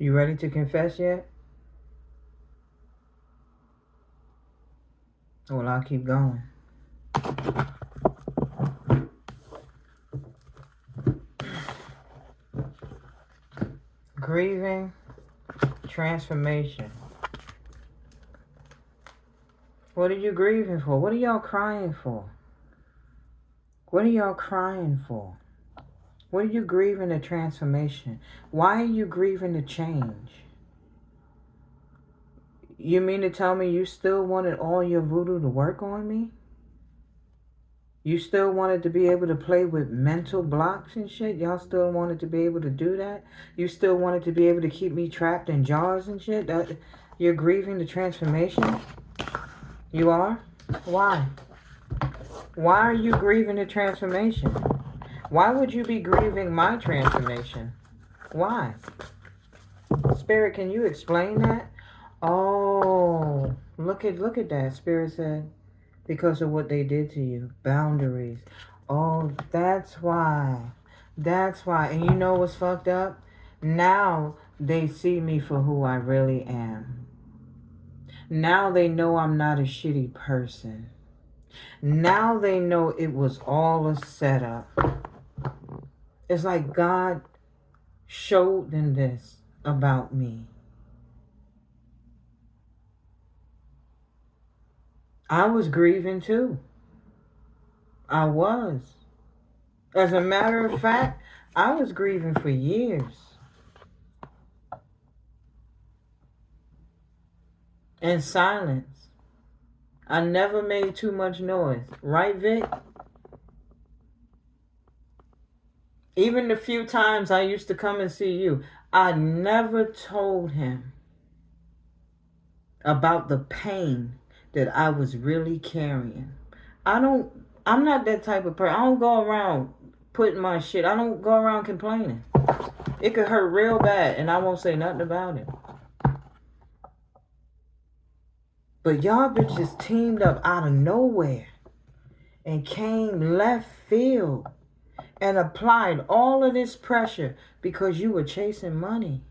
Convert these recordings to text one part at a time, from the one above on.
You ready to confess yet? Well, I'll keep going. Grieving, transformation. What are you grieving for? What are y'all crying for? What are y'all crying for? What are you grieving the transformation? Why are you grieving the change? You mean to tell me you still wanted all your voodoo to work on me? You still wanted to be able to play with mental blocks and shit? Y'all still wanted to be able to do that? You still wanted to be able to keep me trapped in jars and shit? You're grieving the transformation? You are? Why? Why are you grieving the transformation? Why would you be grieving my transformation? Why? Spirit, can you explain that? Oh, look at that. Spirit said, because of what they did to you. Boundaries. Oh, that's why. That's why. And you know what's fucked up? Now they see me for who I really am. Now they know I'm not a shitty person. Now they know it was all a setup. It's like God showed them this about me. I was grieving too. I was. As a matter of fact, I was grieving for years. In silence. I never made too much noise. Right, Vic? Even the few times I used to come and see you, I never told him about the pain that I was really carrying. I'm not that type of person. I don't go around putting my shit. I don't go around complaining. It could hurt real bad and I won't say nothing about it. But y'all bitches teamed up out of nowhere and came left field and applied all of this pressure because you were chasing money.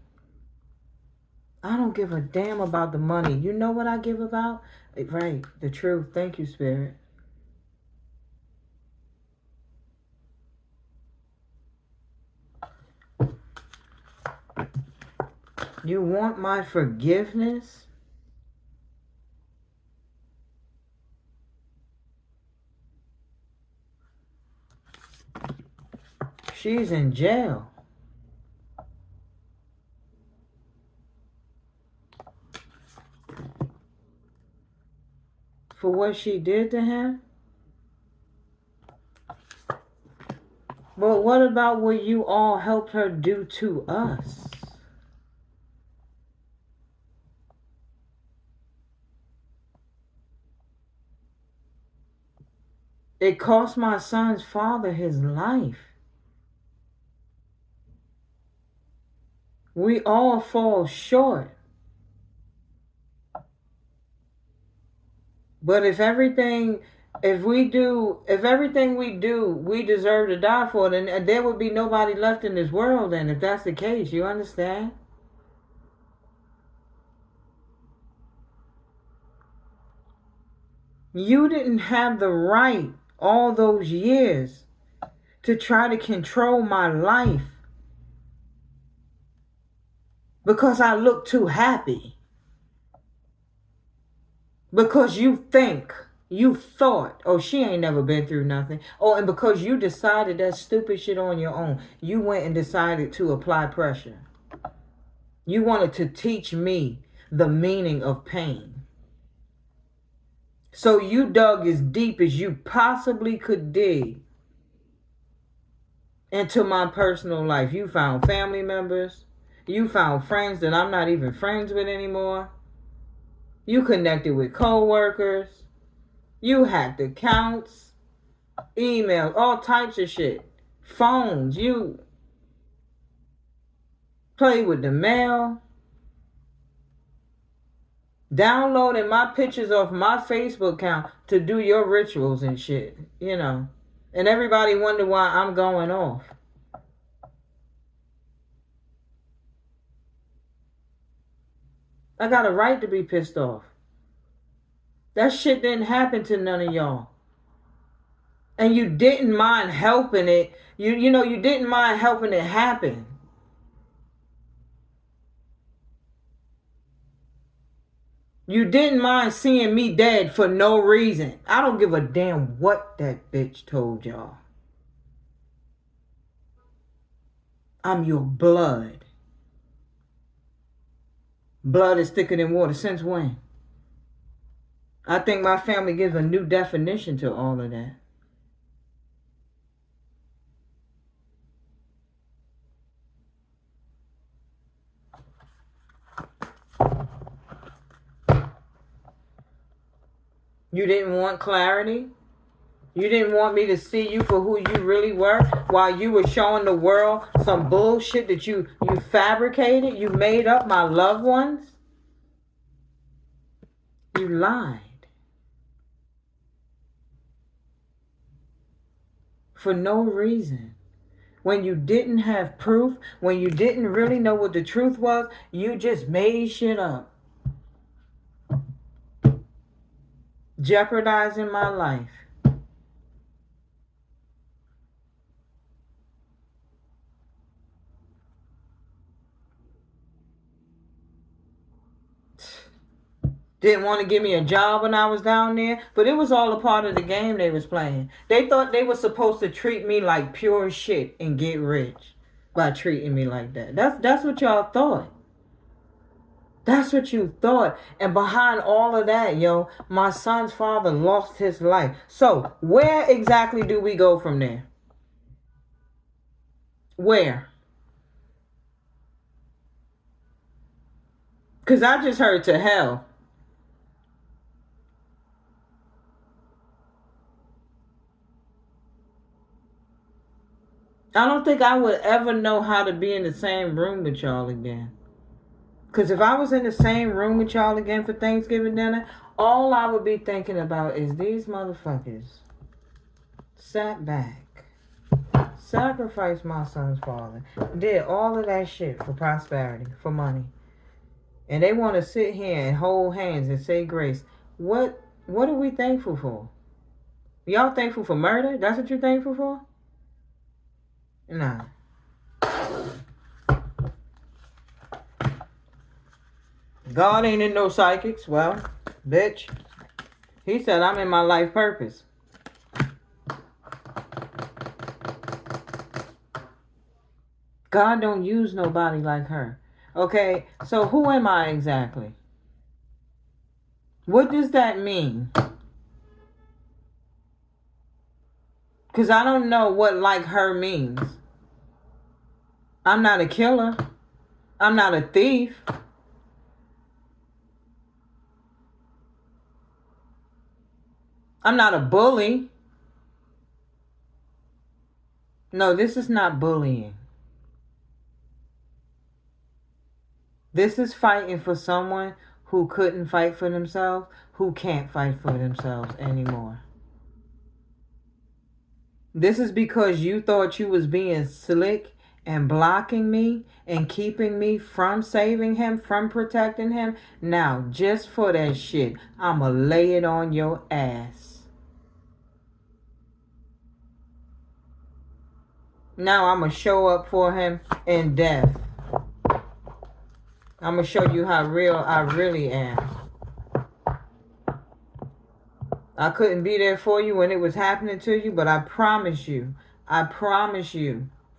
I don't give a damn about the money. You know what I give about? Right, the truth. Thank you, Spirit. You want my forgiveness? She's in jail. For what she did to him? But what about what you all helped her do to us? It cost my son's father his life. We all fall short. But if everything we do, we deserve to die for, then there would be nobody left in this world. And if that's the case, you understand? You didn't have the right all those years to try to control my life because I look too happy. Because you thought, oh, she ain't never been through nothing. Oh, and because you decided that stupid shit on your own, you went and decided to apply pressure. You wanted to teach me the meaning of pain. So you dug as deep as you possibly could dig into my personal life. You found family members. You found friends that I'm not even friends with anymore. You connected with co-workers. You hacked accounts, emails, all types of shit. Phones. You played with the mail. Downloading my pictures off my Facebook account to do your rituals and shit. You know. And everybody wonder why I'm going off. I got a right to be pissed off. That shit didn't happen to none of y'all. And you didn't mind helping it. You know, you didn't mind helping it happen. You didn't mind seeing me dead for no reason. I don't give a damn what that bitch told y'all. I'm your blood. Blood is thicker than water. Since when? I think my family gives a new definition to all of that. You didn't want clarity? You didn't want me to see you for who you really were while you were showing the world some bullshit that you fabricated, you made up, my loved ones? You lied. For no reason. When you didn't have proof, when you didn't really know what the truth was, you just made shit up. Jeopardizing my life. Didn't want to give me a job when I was down there, but it was all a part of the game they was playing. They thought they were supposed to treat me like pure shit and get rich by treating me like that. That's what y'all thought. That's what you thought. And behind all of that, yo, my son's father lost his life. So where exactly do we go from there? Where? Because I just heard to hell. I don't think I would ever know how to be in the same room with y'all again. Because if I was in the same room with y'all again for Thanksgiving dinner, all I would be thinking about is these motherfuckers sat back, sacrificed my son's father, did all of that shit for prosperity, for money. And they want to sit here and hold hands and say grace. What are we thankful for? Y'all thankful for murder? That's what you're thankful for? Nah. God ain't in no psychics. Well, bitch. He said I'm in my life purpose. God don't use nobody like her. Okay, so who am I exactly? What does that mean? Because I don't know what like her means. I'm not a killer. I'm not a thief. I'm not a bully. No, this is not bullying. This is fighting for someone who couldn't fight for themselves, who can't fight for themselves anymore. This is because you thought you was being slick and blocking me and keeping me from saving him, from protecting him. Now, just for that shit, I'ma lay it on your ass. Now I'ma show up for him in death. I'ma show you how real I really am. I couldn't be there for you when it was happening to you, but I promise you,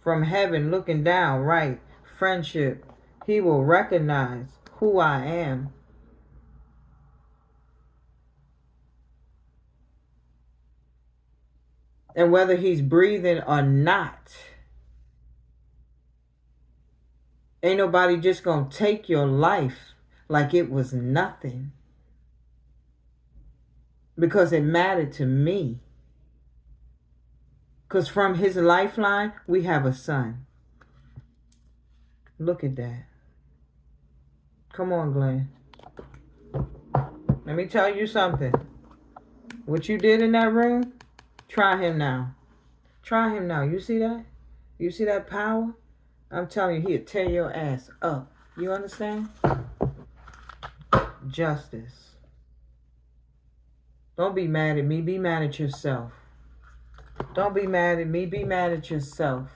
from heaven looking down, right, friendship, he will recognize who I am. And whether he's breathing or not, ain't nobody just gonna take your life like it was nothing. Because it mattered to me. Because from his lifeline, we have a son. Look at that. Come on, Glenn. Let me tell you something. What you did in that room, try him now. Try him now. You see that? You see that power? I'm telling you, he'll tear your ass up. You understand? Justice. Don't be mad at me. Be mad at yourself. Don't be mad at me. Be mad at yourself.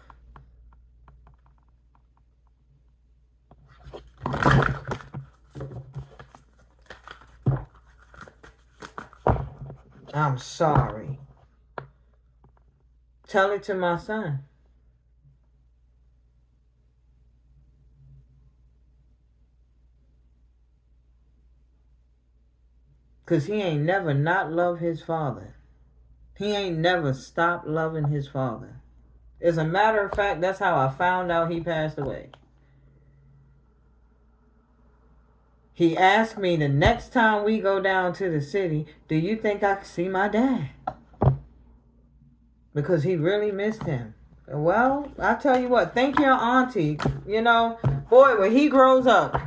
I'm sorry. Tell it to my son. Because he ain't never not loved his father. He ain't never stopped loving his father. As a matter of fact, that's how I found out he passed away. He asked me the next time we go down to the city, do you think I can see my dad? Because he really missed him. Well, I tell you what, thank your auntie. You know, boy, when he grows up,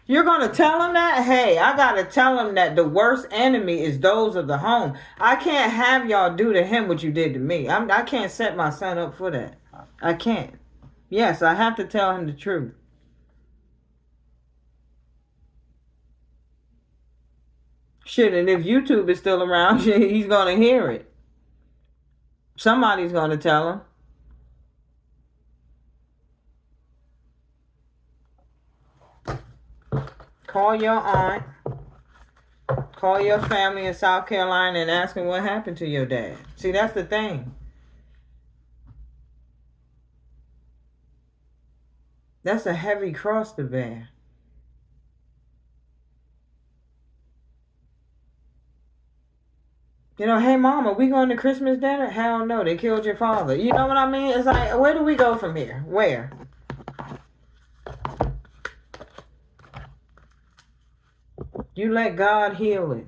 you're going to tell him that? Hey, I got to tell him that the worst enemy is those of the home. I can't have y'all do to him what you did to me. I can't set my son up for that. I can't. Yes, I have to tell him the truth. Shit, and if YouTube is still around, he's going to hear it. Somebody's going to tell him. Call your aunt. Call your family in South Carolina and ask them what happened to your dad. See, that's the thing. That's a heavy cross to bear. You know, hey, mom, are we going to Christmas dinner? Hell no, they killed your father. You know what I mean? It's like, where do we go from here? Where? You let God heal it.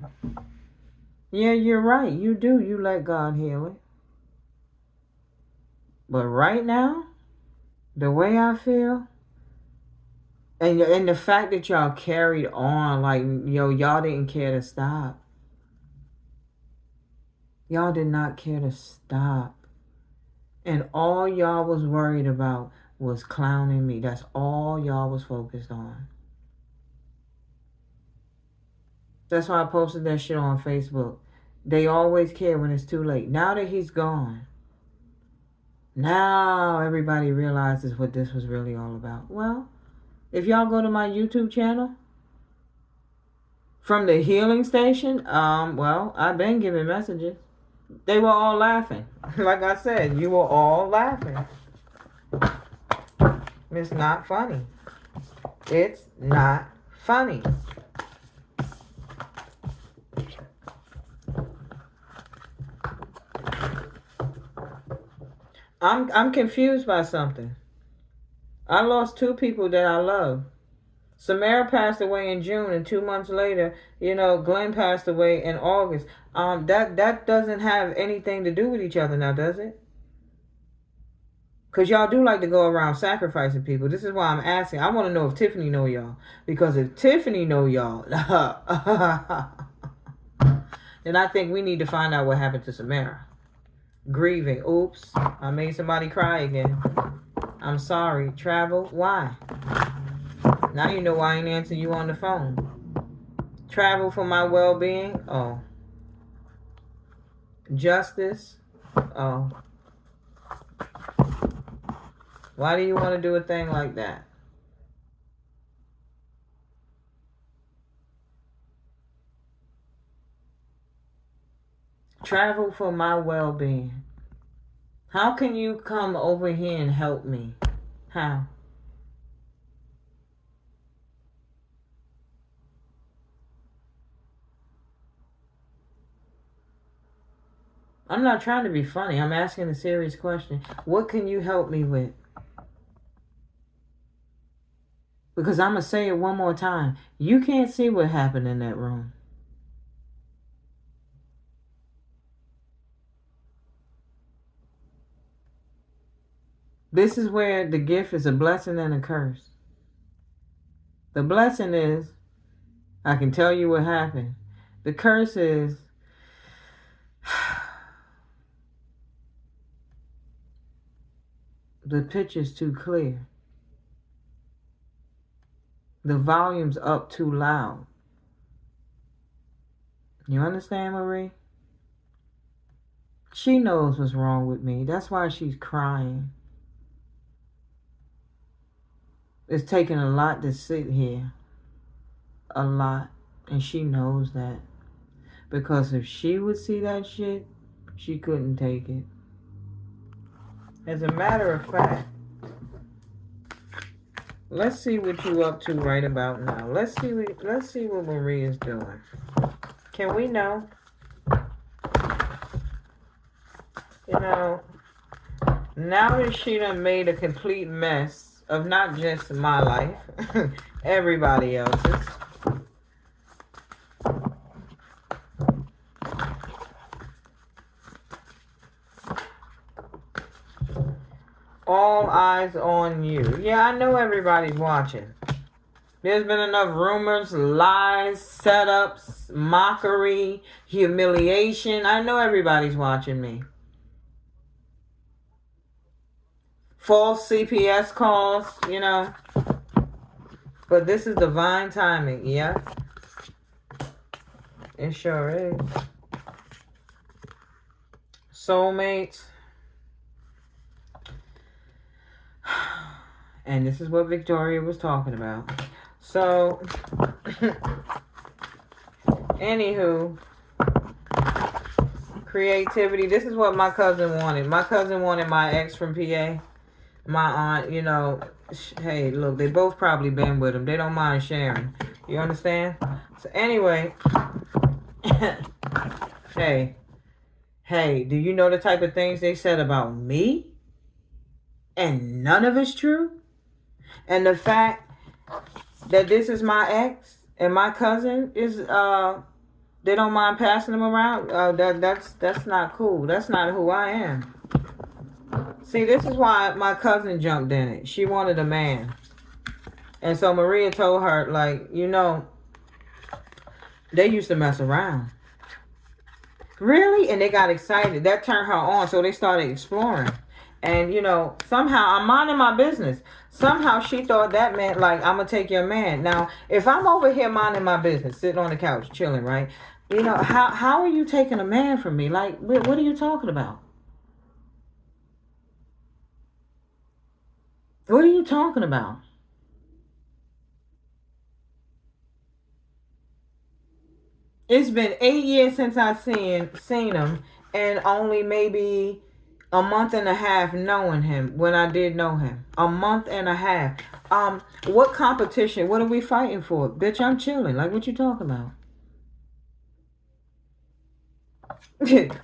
Yeah, you're right. You do. You let God heal it. But right now, the way I feel, and the fact that y'all carried on, like, y'all didn't care to stop. Y'all did not care to stop. And all y'all was worried about was clowning me. That's all y'all was focused on. That's why I posted that shit on Facebook. They always care when it's too late. Now that he's gone, now everybody realizes what this was really all about. Well, if y'all go to my YouTube channel, from the healing station, well, I've been giving messages. They were all laughing. Like I said, you were all laughing. It's not funny. It's not funny. I'm confused by something. I lost 2 people that I love. Samara passed away in June, and 2 months later, Glenn passed away in August. That doesn't have anything to do with each other now, does it? Because y'all do like to go around sacrificing people. This is why I'm asking. I want to know if Tiffany know y'all. Because if Tiffany know y'all, then I think we need to find out what happened to Samara. Grieving. Oops. I made somebody cry again. I'm sorry. Travel. Why? Now you know why I ain't answering you on the phone. Travel for my well-being. Oh. Justice. Oh. Why do you want to do a thing like that? Travel for my well-being. How can you come over here and help me? How? I'm not trying to be funny. I'm asking a serious question. What can you help me with? Because I'm going to say it one more time. You can't see what happened in that room. This is where the gift is a blessing and a curse. The blessing is, I can tell you what happened. The curse is, the picture's too clear. The volume's up too loud. You understand, Marie? She knows what's wrong with me. That's why she's crying. It's taking a lot to sit here. A lot. And she knows that. Because if she would see that shit, she couldn't take it. As a matter of fact, let's see what you up to right about now. Let's see what Marie is doing. Can we know? You know, now that she done made a complete mess of not just my life, everybody else's. All eyes on you. Yeah, I know everybody's watching. There's been enough rumors, lies, setups, mockery, humiliation. I know everybody's watching me. False CPS calls, you know. But this is divine timing, yeah? It sure is. Soulmates. And this is what Victoria was talking about. So, anywho, creativity. This is what my cousin wanted. My cousin wanted my ex from PA. My aunt, you know, hey, look, they both probably been with him. They don't mind sharing. You understand? So anyway, hey, do you know the type of things they said about me? And none of it's true? And the fact that this is my ex and my cousin is, they don't mind passing them around. That's not cool. That's not who I am. See, this is why my cousin jumped in it. She wanted a man. And so Maria told her, like, you know, they used to mess around. Really? And they got excited. That turned her on. So they started exploring. And, you know, somehow I'm minding my business. Somehow she thought that meant, like, I'm going to take your man. Now, if I'm over here minding my business, sitting on the couch, chilling, right? You know, how are you taking a man from me? Like, what are you talking about? What are you talking about? It's been 8 years since I've seen him, and only maybe a month and a half knowing him when I did know him. A month and a half. What competition? What are we fighting for? Bitch, I'm chilling. Like, what you talking about?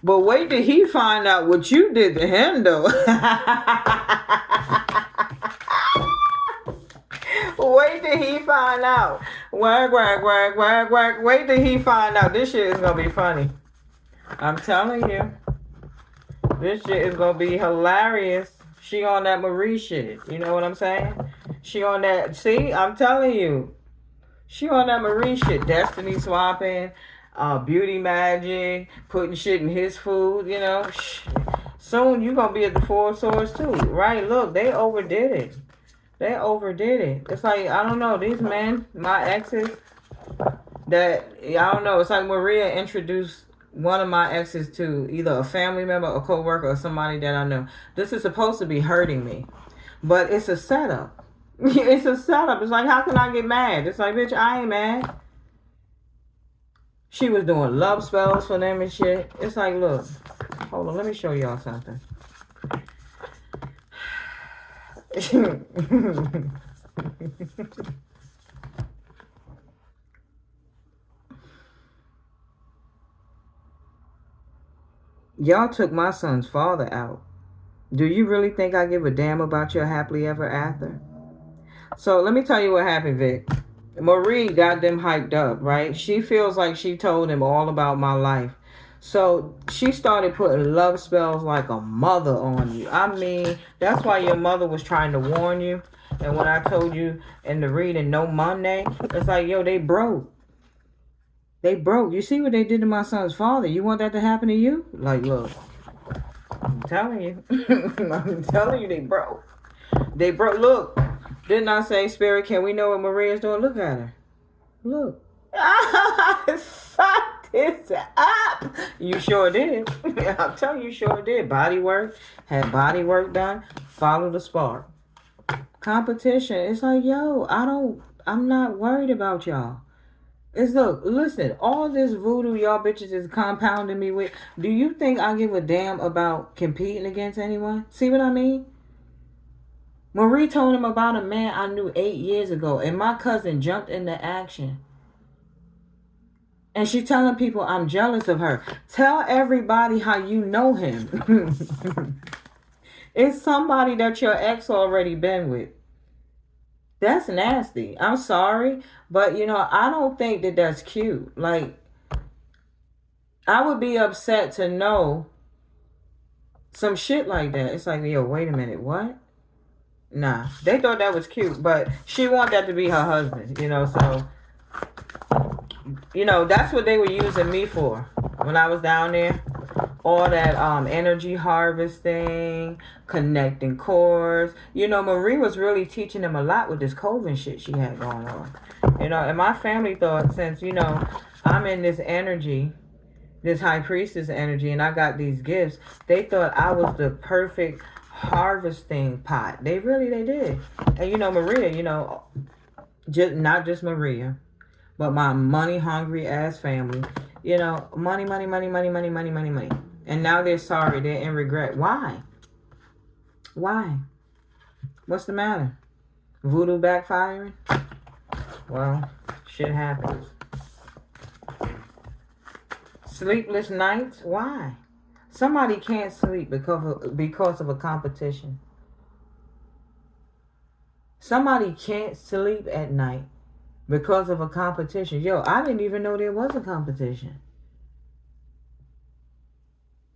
But wait till he find out what you did to him, though. Wait till he find out. Wag. Wait till he find out. This shit is gonna be funny. I'm telling you. This shit is gonna be hilarious. She on that Marie shit. You know what I'm saying? She on that. See, I'm telling you. She on that Marie shit. Destiny swapping. Beauty magic. Putting shit in his food. You know. Soon you gonna be at the Four Swords too. Right? Look, they overdid it. They overdid it. It's like, I don't know, these men, my exes, that, I don't know, it's like Maria introduced one of my exes to either a family member, a co-worker, or somebody that I know. This is supposed to be hurting me. But it's a setup. It's a setup. It's like, how can I get mad? It's like, bitch, I ain't mad. She was doing love spells for them and shit. It's like, look, hold on, let me show y'all something. Y'all took my son's father out. Do you really think I give a damn about your happily ever after? So let me tell you what happened, Vic. Marie got them hyped up, right? She feels like she told him all about my life. So she started putting love spells like a mother on you. I mean, that's why your mother was trying to warn you. And when I told you in the reading, no Monday, it's like, yo, they broke. They broke. You see what they did to my son's father? You want that to happen to you? Like, look, I'm telling you. I'm telling you, they broke. They broke. Look, didn't I say, Spirit, can we know what Maria's doing? Look at her. Look. Sucked It's up. You sure did. I'm telling you, sure did. Body work. Had body work done. Follow the spark. Competition. It's like, yo, I'm not worried about y'all. It's look, listen, all this voodoo y'all bitches is compounding me with. Do you think I give a damn about competing against anyone? See what I mean? Marie told him about a man I knew 8 years ago, and my cousin jumped into action. And she's telling people I'm jealous of her. Tell everybody how you know him. It's somebody that your ex already been with. That's nasty. I'm sorry, but I don't think that that's cute. Like, I would be upset to know some shit like that. It's like, yo, wait a minute, what? Nah, they thought that was cute, but she wanted that to be her husband, so, that's what they were using me for when I was down there. All that energy harvesting, connecting cores. Marie was really teaching them a lot with this Coven shit she had going on. And my family thought, since, I'm in this energy, this high priestess energy, and I got these gifts, they thought I was the perfect harvesting pot. They did. And Maria, not just Maria, but my money hungry ass family, money, money, money, money, money, money, money, money. And now they're sorry, they're in regret. Why? What's the matter? Voodoo backfiring? Well, shit happens. Sleepless nights? Why? Somebody can't sleep because of a competition. Somebody can't sleep at night because of a competition. Yo, I didn't even know there was a competition.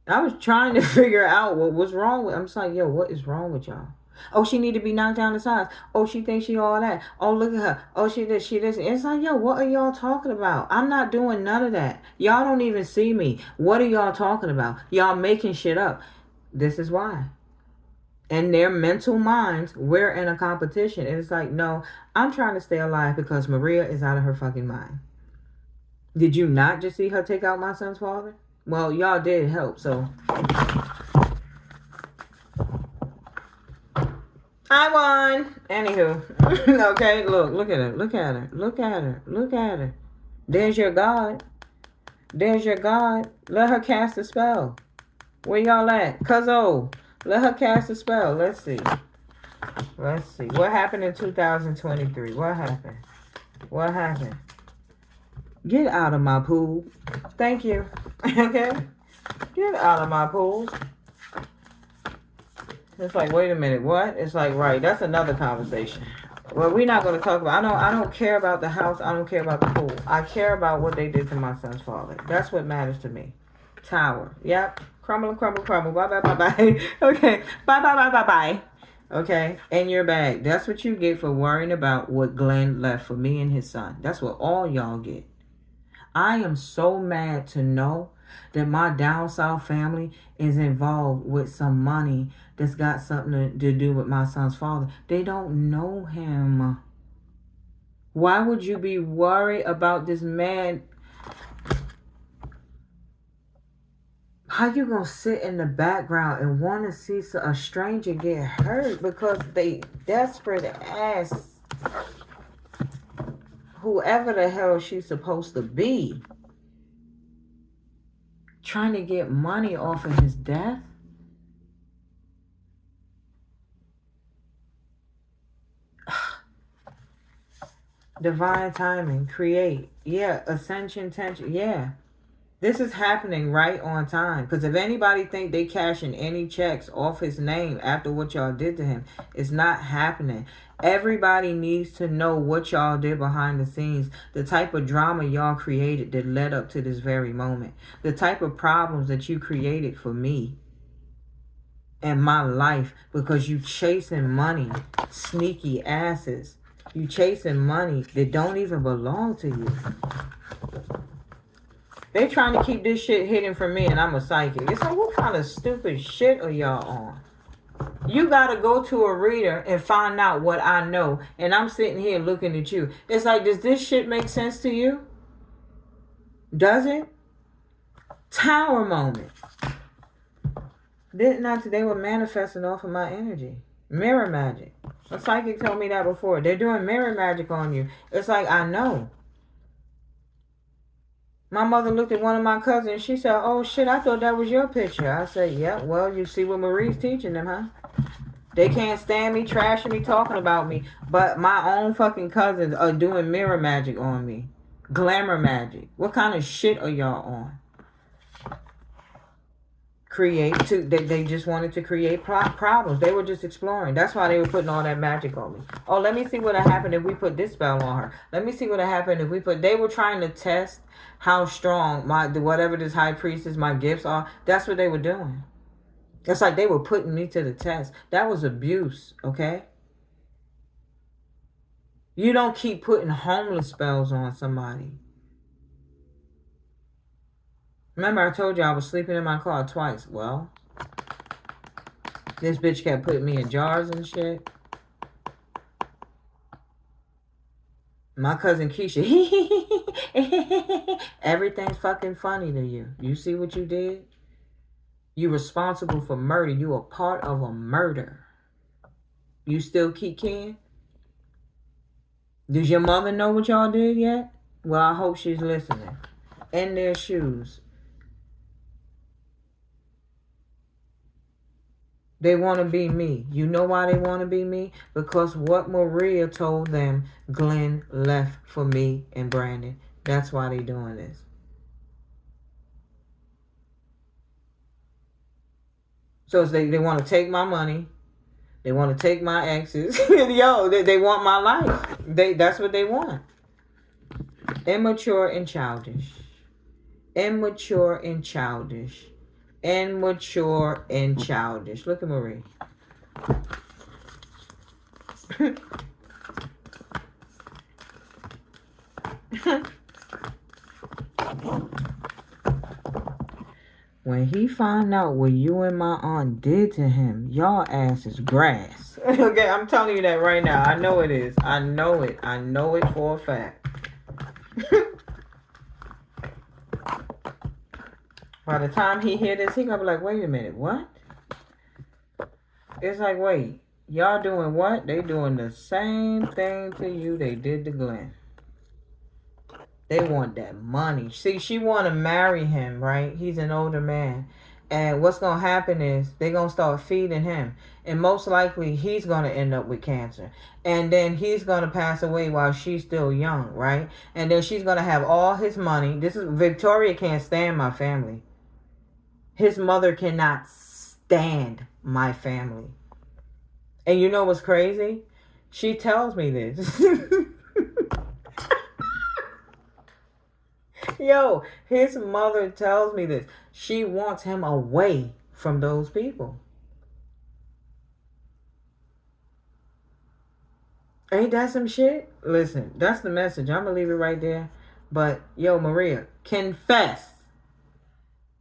I was trying to figure out what was wrong with. I'm just like, yo, what is wrong with y'all? Oh, she need to be knocked down to size. Oh, she thinks she all that. Oh, look at her. Oh, she this. It's like, yo, what are y'all talking about? I'm not doing none of that. Y'all don't even see me. What are y'all talking about? Y'all making shit up. This is why. In their mental minds, we're in a competition. And it's like, no, I'm trying to stay alive because Maria is out of her fucking mind. Did you not just see her take out my son's father? Well, y'all did help, so. I won. Anywho. Okay, look at her. Look at her. Look at her. Look at her. There's your God. There's your God. Let her cast a spell. Where y'all at? Cuzzo. Let her cast a spell. Let's see. Let's see. What happened in 2023? What happened? What happened? Get out of my pool. Thank you. Okay? Get out of my pool. It's like, wait a minute, what? It's like, right, that's another conversation. Well, we're not going to talk about, I don't care about the house. I don't care about the pool. I care about what they did to my son's father. That's what matters to me. Tower. Yep. Crumble, crumble, crumble. Bye, bye, bye, bye. Okay. Bye, bye, bye, bye, bye. Okay. In your bag. That's what you get for worrying about what Glenn left for me and his son. That's what all y'all get. I am so mad to know that my down south family is involved with some money that's got something to do with my son's father. They don't know him. Why would you be worried about this man? How you gonna sit in the background and want to see a stranger get hurt because they desperate ass whoever the hell she's supposed to be trying to get money off of his death? Divine timing, create. Yeah, ascension, tension. Yeah. This is happening right on time. Because if anybody think they cashing any checks off his name after what y'all did to him, it's not happening. Everybody needs to know what y'all did behind the scenes. The type of drama y'all created that led up to this very moment. The type of problems that you created for me and my life because you chasing money, sneaky asses. You chasing money that don't even belong to you. They trying to keep this shit hidden from me and I'm a psychic. It's like, what kind of stupid shit are y'all on? You got to go to a reader and find out what I know. And I'm sitting here looking at you. It's like, does this shit make sense to you? Does it? Tower moment. They were manifesting off of my energy. Mirror magic. A psychic told me that before. They're doing mirror magic on you. It's like, I know. My mother looked at one of my cousins. She said, oh shit, I thought that was your picture. I said, yeah, well, you see what Marie's teaching them, huh? They can't stand me, trashing me, talking about me. But my own fucking cousins are doing mirror magic on me. Glamour magic. What kind of shit are y'all on? They just wanted to create problems. They were just exploring. That's why they were putting all that magic on me. Oh, let me see what would happen if we put this spell on her. Let me see what would happen if we put... They were trying to test how strong whatever this high priestess, my gifts are. That's what they were doing. It's like they were putting me to the test. That was abuse, okay? You don't keep putting homeless spells on somebody. Remember I told you I was sleeping in my car twice. Well, this bitch kept putting me in jars and shit. My cousin Keisha, everything's fucking funny to you. You see what you did? You responsible for murder. You are part of a murder. You still keep kin? Does your mother know what y'all did yet? Well, I hope she's listening. In their shoes. They want to be me. You know why they want to be me? Because what Maria told them, Glenn left for me and Brandon. That's why they doing this. So they want to take my money. They want to take my exes. Yo, they want my life. That's what they want. Immature and childish. Immature and childish. Immature and childish. Look at Marie. When he find out what you and my aunt did to him, y'all ass is grass. Okay, I'm telling you that right now. I know it is. I know it. I know it for a fact. By the time he hear this, he gonna be like, wait a minute, what? It's like, wait, y'all doing what? They doing the same thing to you they did to Glenn. They want that money. See, she want to marry him, right? He's an older man. And what's going to happen is they're going to start feeding him. And most likely, he's going to end up with cancer. And then he's going to pass away while she's still young, right? And then she's going to have all his money. Victoria can't stand my family. His mother cannot stand my family. And you know what's crazy? She tells me this. Yo, his mother tells me this. She wants him away from those people. Ain't that some shit? Listen, that's the message. I'm going to leave it right there. But, yo, Maria, confess.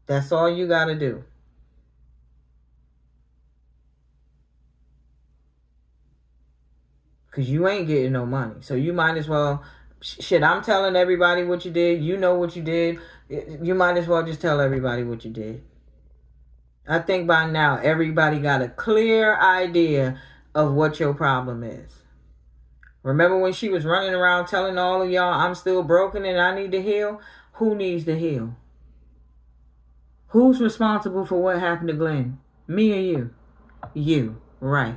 That's all you got to do. Because you ain't getting no money. So you might as well... Shit, I'm telling everybody what you did. You know what you did. You might as well just tell everybody what you did. I think by now everybody got a clear idea of what your problem is. Remember when she was running around telling all of y'all, I'm still broken and I need to heal? Who needs to heal? Who's responsible for what happened to Glenn? Me or you? You, right.